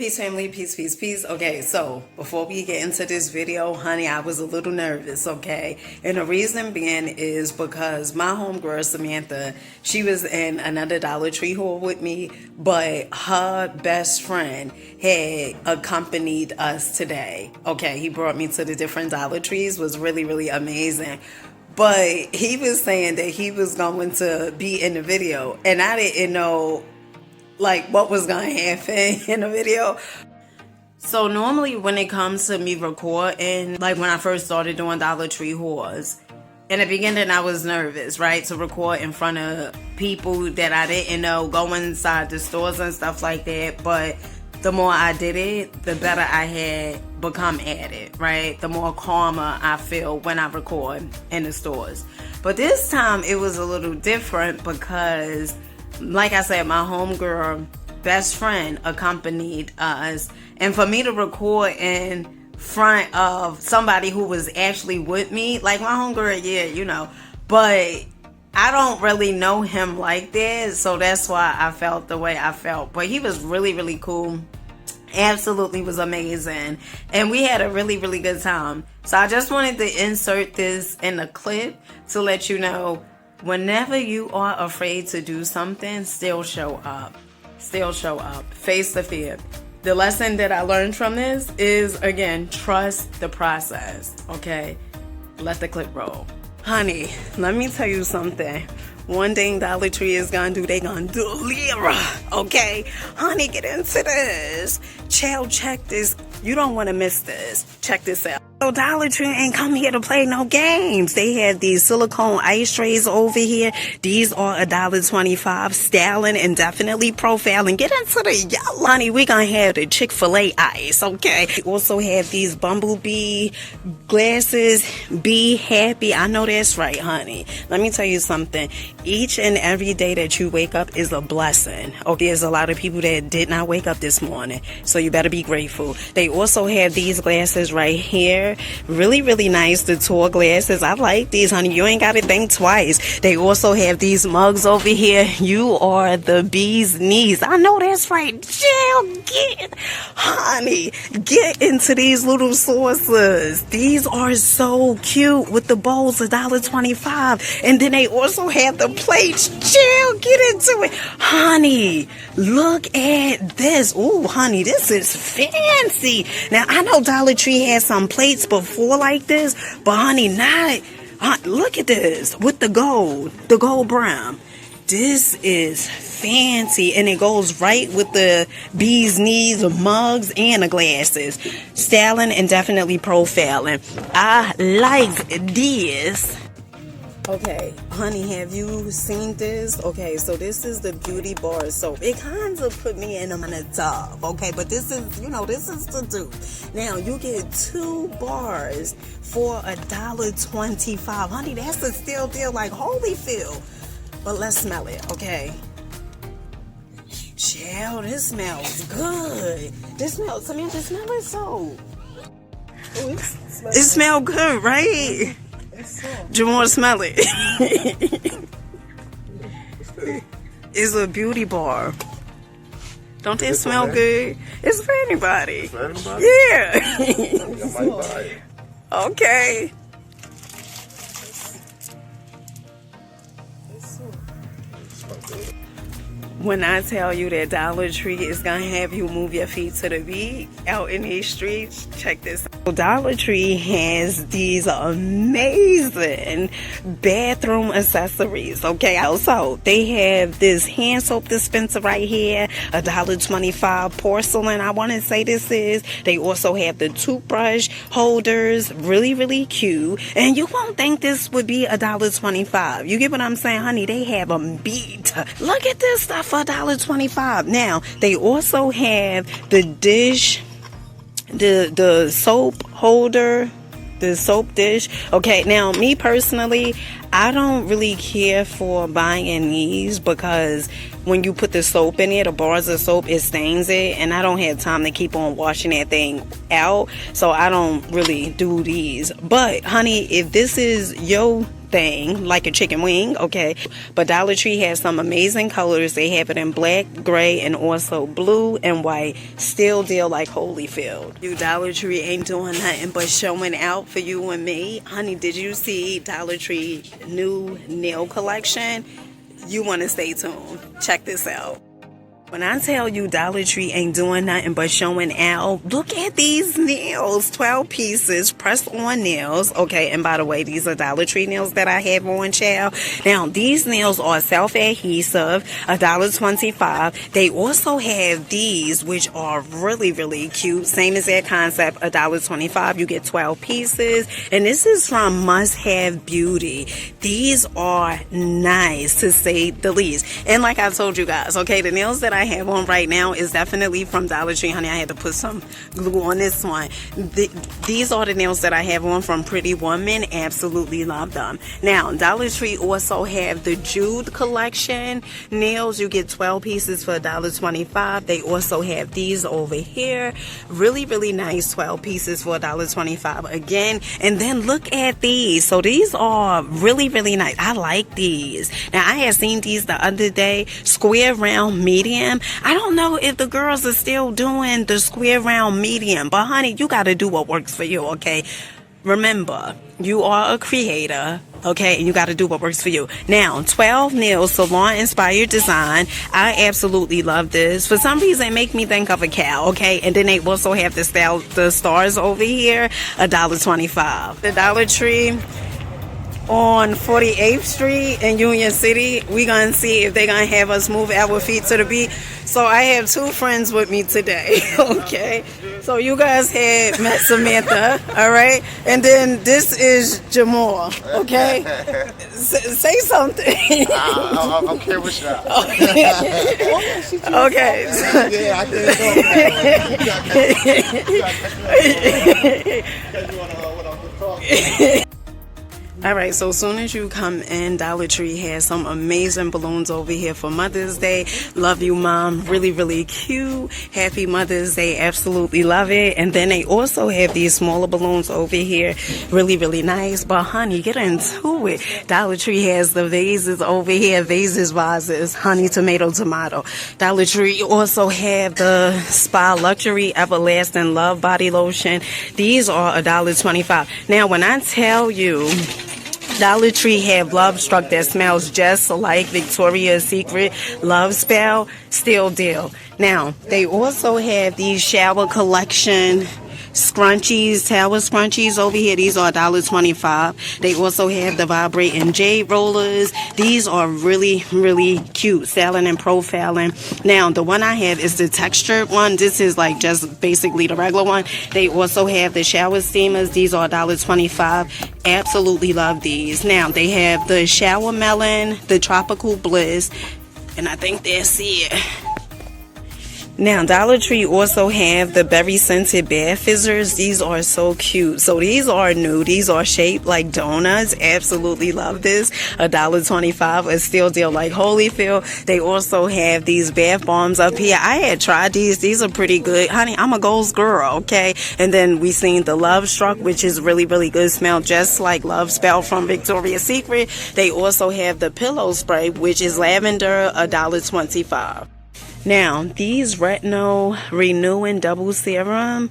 Peace family, peace. Okay, so before we get into this video, honey, I was a little nervous, okay? And the reason being is because my homegirl Samantha, she was in another Dollar Tree haul with me, but her best friend had accompanied us today. Okay, he brought me to the different Dollar Trees, was really amazing. But he was saying that he was going to be in the video, and I didn't know like what was gonna happen in the video. So normally when it comes to me recording, like when I first started doing Dollar Tree hauls, in the beginning I was nervous, right, to record in front of people that I didn't know, go inside the stores and stuff like that. But the more I did it, the better I had become at it, right? The more calmer I feel when I record in the stores. But this time it was a little different because, like I said, my homegirl best friend accompanied us, and for me to record in front of somebody who was actually with me, like my homegirl, yeah, you know, but I don't really know him like that, so that's why I felt the way I felt. But he was really cool, absolutely was amazing, and we had a really good time. So I just wanted to insert this in a clip to let you know, whenever you are afraid to do something, still show up. Face the fear. The lesson that I learned from this is, again, trust the process, okay? Let the clip roll. Honey, let me tell you something. One thing Dollar Tree is gonna do, they gonna deliver, okay? Honey, get into this. Child, check this. You don't want to miss this. Check this out. So Dollar Tree ain't come here to play no games. They have these silicone ice trays over here. These are $1.25. Styling and definitely profiling. Get into the y'all, honey. We gonna have the Chick-fil-A ice, okay? We also have these bumblebee glasses. Be happy. I know that's right, honey. Let me tell you something. Each and every day that you wake up is a blessing. Okay, there's a lot of people that did not wake up this morning, so you better be grateful. They also have these glasses right here. Really nice, the tall glasses. I like these, honey. You ain't got to think twice. They also have these mugs over here. You are the bee's knees. I know that's right. Jill, get into these little saucers. These are so cute with the bowls, $1.25. And then they also have the plates. Jill, get into it. Honey, look at this. Ooh, honey, this is fancy. Now, I know Dollar Tree has some plates before like this, but honey, look at this with the gold brown. This is fancy, and it goes right with the bee's knees, the mugs, and the glasses. Styling and definitely profiling. I like this. Okay, honey, have you seen this? Okay, so this is the beauty bar soap. It kind of put me in a tub, okay? But this is, you know, this is the dupe. Now, you get 2 bars for $1.25. Honey, that's a steal deal like Holyfield. But let's smell it, okay? Chill, this smells good. Samantha, smell it soap. Oh, it smells good, right? Do you want to smell it? It's a beauty bar. Don't they smell good? It's for anybody. It's for anybody? Yeah. Okay. When I tell you that Dollar Tree is going to have you move your feet to the beat out in these streets, check this out. Dollar Tree has these amazing bathroom accessories, okay? Also, they have this hand soap dispenser right here, $1.25 porcelain, I want to say this is. They also have the toothbrush holders, really cute. And you won't think this would be $1.25. You get what I'm saying, honey? They have them beat. Look at this stuff for $1.25. Now, they also have the dish, the soap holder, the soap dish. Okay, now me personally, I don't really care for buying these because when you put the soap in it, the bars of soap, it stains it, and I don't have time to keep on washing that thing out, so I don't really do these. But honey, if this is your thing, like a chicken wing, okay? But Dollar Tree has some amazing colors. They have it in black, gray, and also blue and white. Still deal like Holyfield. You Dollar Tree ain't doing nothing but showing out for you and me. Honey, did you see Dollar Tree new nail collection? You want to stay tuned. Check this out. When I tell you Dollar Tree ain't doing nothing but showing out, look at these nails. 12 pieces, press-on nails. Okay, and by the way, these are Dollar Tree nails that I have on, child. Now, these nails are self-adhesive, $1.25. They also have these, which are really, really cute. Same as that concept, $1.25. You get 12 pieces. And this is from Must Have Beauty. These are nice, to say the least. And like I told you guys, okay, the nails that I have on right now is definitely from Dollar Tree. Honey, I had to put some glue on this one. These are the nails that I have on from Pretty Woman. Absolutely love them. Now, Dollar Tree also have the Jude collection nails. You get 12 pieces for $1.25. They also have these over here. Really, really nice 12 pieces for $1.25 again. And then look at these. So these are really, really nice. I like these. Now, I had seen these the other day. Square round medium. I don't know if the girls are still doing the square round medium, but honey, you got to do what works for you, okay? Remember, you are a creator, okay, and you got to do what works for you. Now, 12 nails, salon inspired design. I absolutely love this. For some reason, it make me think of a cow, okay? And then they also have the stars over here, $1.25. The Dollar Tree on 48th Street in Union City. We gonna see if they gonna have us move our feet to the beat. So I have two friends with me today, okay? So you guys had met Samantha, all right? And then this is Jamal, okay? Say something. I don't care what y'all. Okay. Yeah, I can't go. All right, so as soon as you come in, Dollar Tree has some amazing balloons over here for Mother's Day. Love you, Mom. Really, really cute. Happy Mother's Day. Absolutely love it. And then they also have these smaller balloons over here. Really, really nice. But, honey, get into it. Dollar Tree has the vases over here. Vases. Honey, tomato. Dollar Tree also have the Spa Luxury Everlasting Love Body Lotion. These are $1.25. Now, when I tell you Dollar Tree have Love Struck that smells just like Victoria's Secret Love Spell, still deal. Now, they also have these shower collection scrunchies, towel scrunchies over here. These are $1.25. They also have the vibrating jade rollers. These are really, really cute, styling and profiling. Now, the one I have is the textured one. This is like just basically the regular one. They also have the shower steamers. These are $1.25. Absolutely love these. Now, they have the shower melon, the tropical bliss, and I think that's it. Now, Dollar Tree also have the berry scented bath fizzers. These are so cute. So these are new. These are shaped like donuts. Absolutely love this. $1.25. A still deal like Holyfield. They also have these bath bombs up here. I had tried these. These are pretty good. Honey, I'm a Goals girl, okay? And then we seen the Love Struck, which is really, really good. Smell just like Love Spell from Victoria's Secret. They also have the pillow spray, which is lavender, $1.25. Now, these Retinol Renewing Double Serum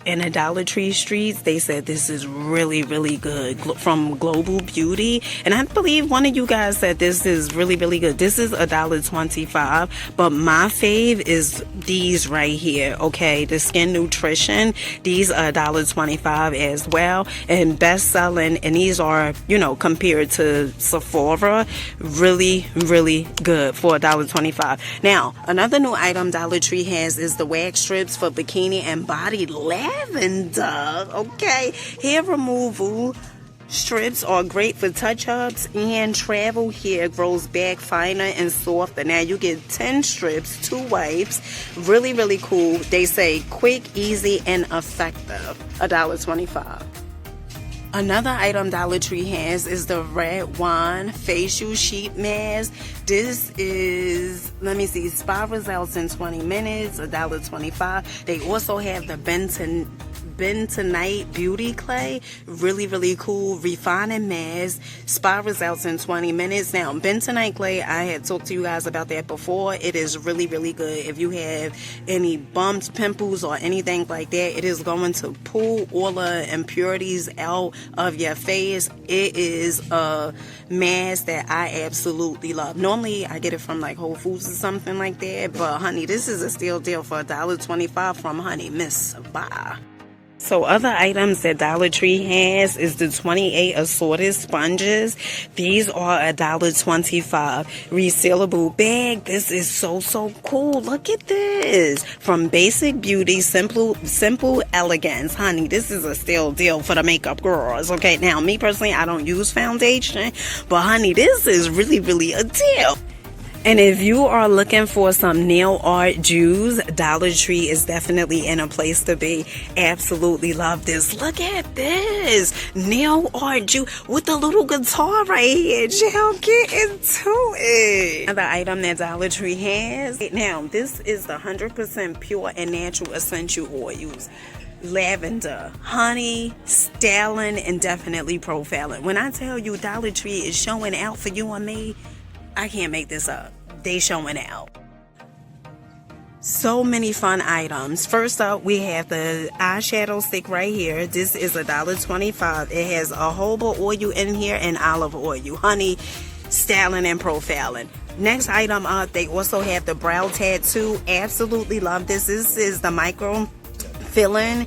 in the Dollar Tree streets, they said this is really, really good from Global Beauty. And I believe one of you guys said this is really, really good. This is $1.25. But my fave is these right here, okay? The Skin Nutrition. These are $1.25 as well. And best selling. And these are, you know, compared to Sephora, really, really good for $1.25. Now, another new item Dollar Tree has is the wax strips for bikini and body lavender, okay? Hair removal strips are great for touch-ups, and travel hair grows back finer and softer. Now you get 10 strips, 2 wipes. Really, really cool. They say quick, easy, and effective. $1.25. Another item Dollar Tree has is the Red Wine Facial Sheet Mask. This is, let me see, spa results in 20 minutes, $1.25. They also have the Bend Tonight Beauty Clay. Really, really cool. Refining mask. Spa results in 20 minutes. Now, Bend Tonight Clay, I had talked to you guys about that before. It is really, really good. If you have any bumps, pimples, or anything like that, it is going to pull all the impurities out of your face. It is a mask that I absolutely love. Normally, I get it from like Whole Foods or something like that, but honey, this is a steal deal for $1.25 from Honey Miss Bye. So other items that Dollar Tree has is the 28 assorted sponges. These are $1.25. Resealable bag. This is so cool. Look at this. From Basic Beauty, Simple Elegance. Honey, this is a steal deal for the makeup girls. Okay, now me personally, I don't use foundation, but honey, this is really a deal. And if you are looking for some nail art jewels, Dollar Tree is definitely in a place to be. Absolutely love this. Look at this. Nail art jewel with the little guitar right here. Y'all get into it. Another item that Dollar Tree has. Now, this is the 100% pure and natural essential oils. Lavender, honey, stallion, and definitely profiling. When I tell you Dollar Tree is showing out for you and me, I can't make this up. They showing out. So many fun items. First up, we have the eyeshadow stick right here. This is $1.25. It has a jojoba oil in here and olive oil, honey, styling, and profiling. Next item up, they also have the brow tattoo. Absolutely love this. This is the micro filling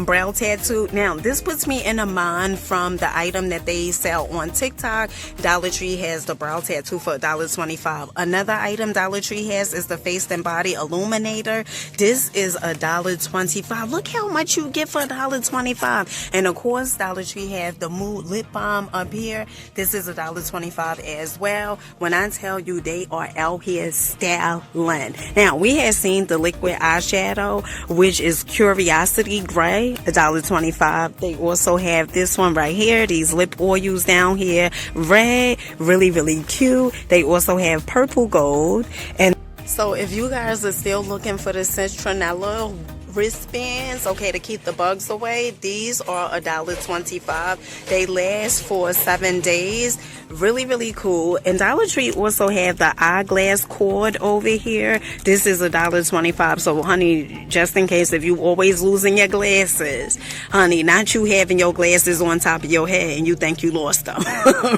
brow tattoo. Now, this puts me in a mind from the item that they sell on TikTok. Dollar Tree has the brow tattoo for $1.25. Another item Dollar Tree has is the face and body illuminator. This is $1.25. Look how much you get for $1.25. And of course, Dollar Tree have the Mood lip balm up here. This is $1.25 as well. When I tell you, they are out here styling. Now, we have seen the liquid eyeshadow, which is Curiosity Gray, $1.25. They also have this one right here, these lip oils down here, red, really cute. They also have purple gold. And so if you guys are still looking for the citronella wristbands, okay, to keep the bugs away, these are $1.25. They last for 7 days. Really cool. And Dollar Tree also have the eyeglass cord over here. This is $1.25. So honey, just in case if you always losing your glasses, honey, not you having your glasses on top of your head and you think you lost them,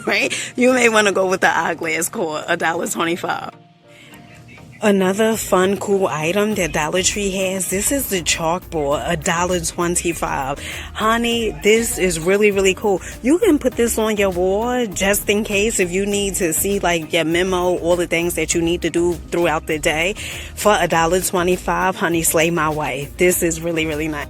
right? You may want to go with the eyeglass cord, $1.25. Another fun, cool item that Dollar Tree has, this is the chalkboard, $1.25. Honey, this is really cool. You can put this on your wall just in case if you need to see like your memo, all the things that you need to do throughout the day. For $1.25, honey, slay my wife. This is really nice.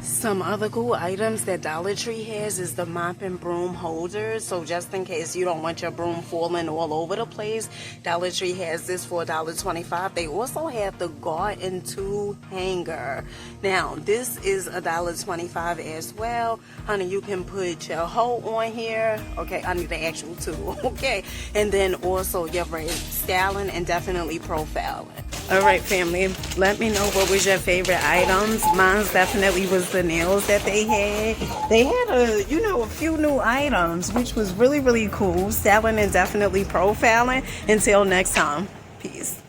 Some other cool items that Dollar Tree has is the mop and broom holders. So just in case you don't want your broom falling all over the place, Dollar Tree has this for $1.25. They also have the garden tool hanger. Now, this is $1.25 as well. Honey, you can put your hoe on here. Okay, I need the actual tool. Okay, and then also your styling and definitely profiling. All right, family, let me know what was your favorite items. Mine's definitely was the nails that they had. They had a few new items, which was really cool. Styling and definitely profiling. Until next time, peace.